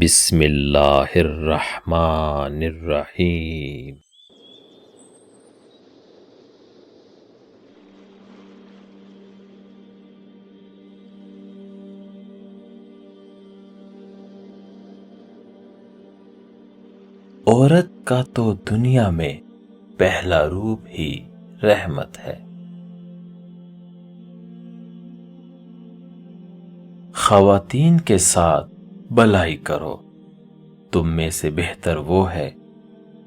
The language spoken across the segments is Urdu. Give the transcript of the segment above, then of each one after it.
بسم اللہ الرحمن الرحیم۔ عورت کا تو دنیا میں پہلا روپ ہی رحمت ہے۔ خواتین کے ساتھ بھلائی کرو، تم میں سے بہتر وہ ہے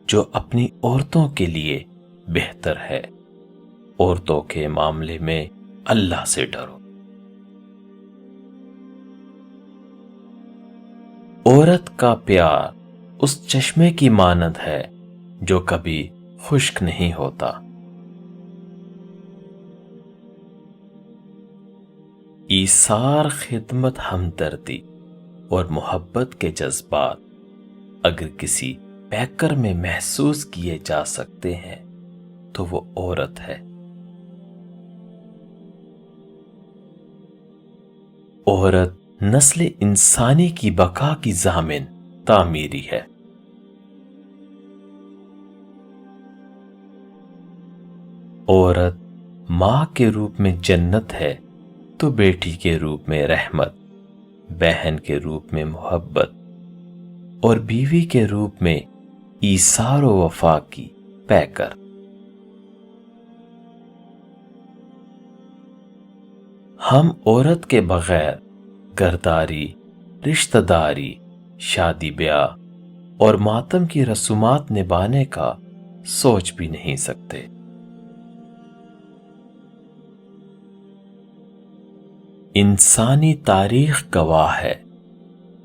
جو اپنی عورتوں کے لیے بہتر ہے۔ عورتوں کے معاملے میں اللہ سے ڈرو۔ عورت کا پیار اس چشمے کی مانند ہے جو کبھی خشک نہیں ہوتا۔ ایثار، خدمت، ہمدردی اور محبت کے جذبات اگر کسی پیکر میں محسوس کیے جا سکتے ہیں تو وہ عورت ہے۔ عورت نسل انسانی کی بقا کی ضامن تعمیری ہے۔ عورت ماں کے روپ میں جنت ہے تو بیٹی کے روپ میں رحمت، بہن کے روپ میں محبت اور بیوی کے روپ میں ایثار و وفا کی پیکر۔ ہم عورت کے بغیر گھرداری، رشتہ داری، شادی بیاہ اور ماتم کی رسومات نبھانے کا سوچ بھی نہیں سکتے۔ انسانی تاریخ گواہ ہے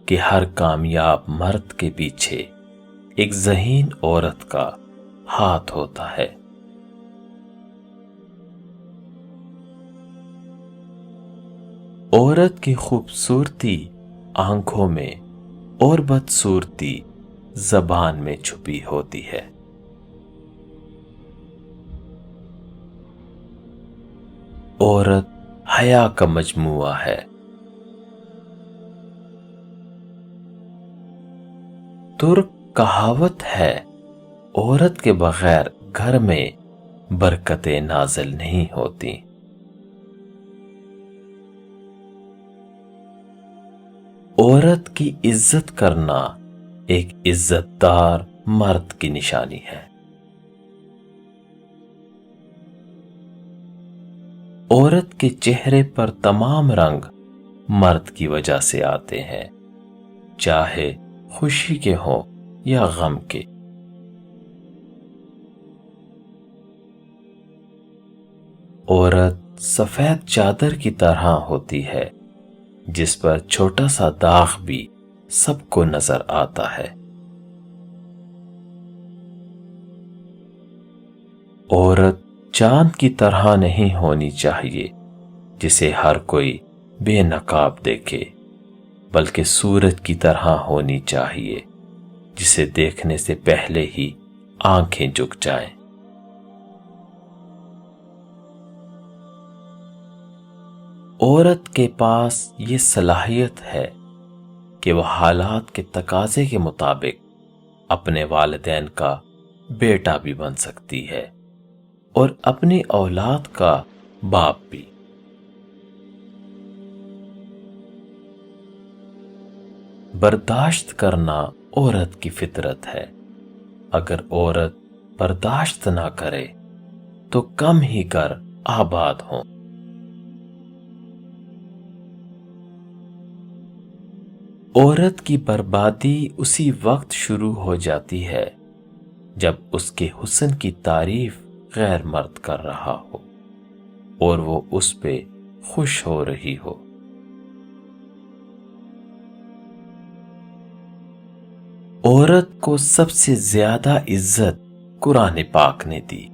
کہ ہر کامیاب مرد کے پیچھے ایک ذہین عورت کا ہاتھ ہوتا ہے۔ عورت کی خوبصورتی آنکھوں میں اور بدصورتی زبان میں چھپی ہوتی ہے۔ عورت حیا کا مجموعہ ہے۔ ترک کہاوت ہے، عورت کے بغیر گھر میں برکتیں نازل نہیں ہوتی۔ عورت کی عزت کرنا ایک عزت دار مرد کی نشانی ہے۔ عورت کے چہرے پر تمام رنگ مرد کی وجہ سے آتے ہیں، چاہے خوشی کے ہوں یا غم کے۔ عورت سفید چادر کی طرح ہوتی ہے جس پر چھوٹا سا داغ بھی سب کو نظر آتا ہے۔ عورت چاند کی طرح نہیں ہونی چاہیے جسے ہر کوئی بے نقاب دیکھے، بلکہ سورج کی طرح ہونی چاہیے جسے دیکھنے سے پہلے ہی آنکھیں جھک جائیں۔ عورت کے پاس یہ صلاحیت ہے کہ وہ حالات کے تقاضے کے مطابق اپنے والدین کا بیٹا بھی بن سکتی ہے اور اپنی اولاد کا باپ بھی۔ برداشت کرنا عورت کی فطرت ہے۔ اگر عورت برداشت نہ کرے تو کم ہی گھر آباد ہوں۔ عورت کی بربادی اسی وقت شروع ہو جاتی ہے جب اس کے حسن کی تعریف غیر مرد کر رہا ہو اور وہ اس پہ خوش ہو رہی ہو۔ عورت کو سب سے زیادہ عزت قرآن پاک نے دی۔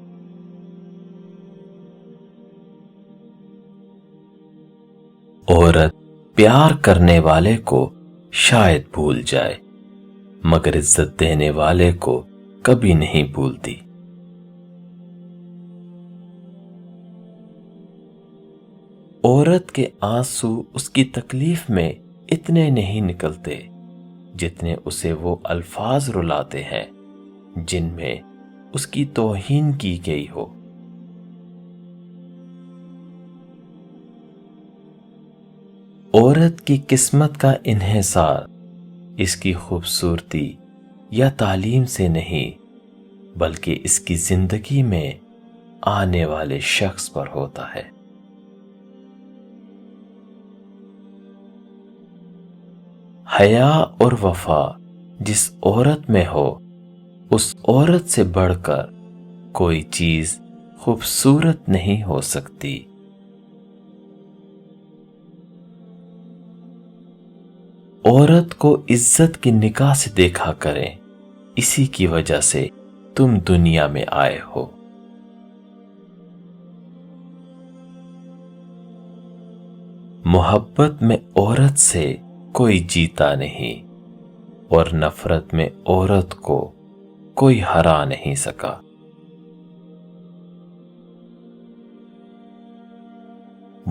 عورت پیار کرنے والے کو شاید بھول جائے مگر عزت دینے والے کو کبھی نہیں بھولتی۔ عورت کے آنسو اس کی تکلیف میں اتنے نہیں نکلتے جتنے اسے وہ الفاظ رلاتے ہیں جن میں اس کی توہین کی گئی ہو۔ عورت کی قسمت کا انحصار اس کی خوبصورتی یا تعلیم سے نہیں، بلکہ اس کی زندگی میں آنے والے شخص پر ہوتا ہے۔ حیا اور وفا جس عورت میں ہو، اس عورت سے بڑھ کر کوئی چیز خوبصورت نہیں ہو سکتی۔ عورت کو عزت کی نگاہ سے دیکھا کریں، اسی کی وجہ سے تم دنیا میں آئے ہو۔ محبت میں عورت سے کوئی جیتا نہیں، اور نفرت میں عورت کو کوئی ہرا نہیں سکا۔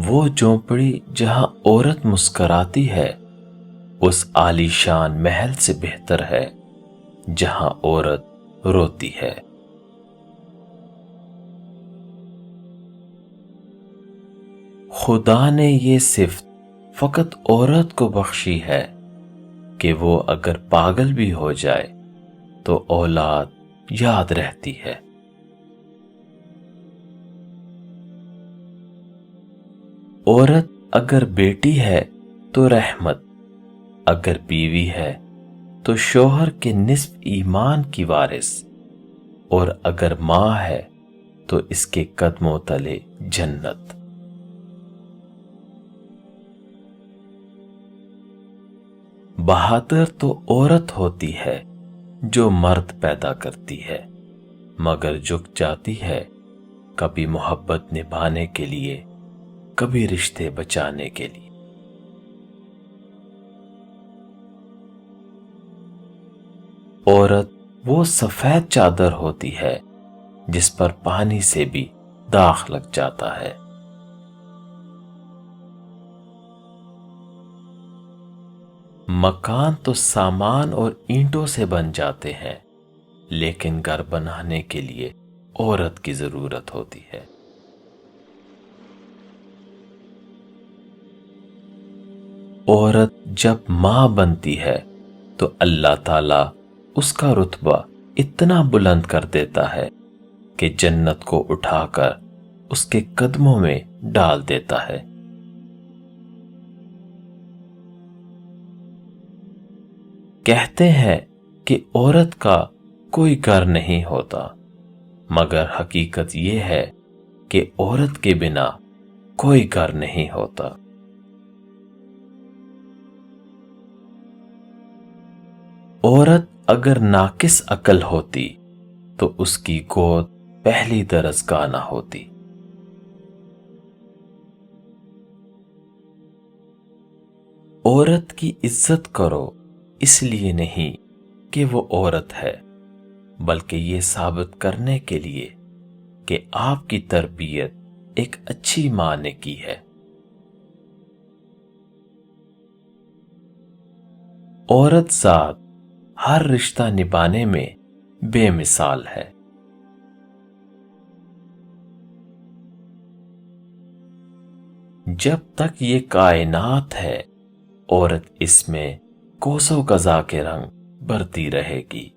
وہ جھونپڑی جہاں عورت مسکراتی ہے اس عالی شان محل سے بہتر ہے جہاں عورت روتی ہے۔ خدا نے یہ صفت فقط عورت کو بخشی ہے کہ وہ اگر پاگل بھی ہو جائے تو اولاد یاد رہتی ہے۔ عورت اگر بیٹی ہے تو رحمت، اگر بیوی ہے تو شوہر کے نصف ایمان کی وارث، اور اگر ماں ہے تو اس کے قدموں تلے جنت۔ بہادر تو عورت ہوتی ہے جو مرد پیدا کرتی ہے، مگر جھک جاتی ہے کبھی محبت نبھانے کے لیے، کبھی رشتے بچانے کے لیے۔ عورت وہ سفید چادر ہوتی ہے جس پر پانی سے بھی داغ لگ جاتا ہے۔ مکان تو سامان اور اینٹوں سے بن جاتے ہیں، لیکن گھر بنانے کے لیے عورت کی ضرورت ہوتی ہے۔ عورت جب ماں بنتی ہے تو اللہ تعالی اس کا رتبہ اتنا بلند کر دیتا ہے کہ جنت کو اٹھا کر اس کے قدموں میں ڈال دیتا ہے۔ کہتے ہیں کہ عورت کا کوئی گھر نہیں ہوتا، مگر حقیقت یہ ہے کہ عورت کے بنا کوئی گھر نہیں ہوتا۔ عورت اگر ناقص عقل ہوتی تو اس کی گود پہلی درسگاہ نہ ہوتی۔ عورت کی عزت کرو اس لیے نہیں کہ وہ عورت ہے، بلکہ یہ ثابت کرنے کے لیے کہ آپ کی تربیت ایک اچھی ماں نے کی ہے۔ عورت ذات ہر رشتہ نبھانے میں بے مثال ہے۔ جب تک یہ کائنات ہے، عورت اس میں کوسوں قضا کے رنگ بھرتی رہے گی۔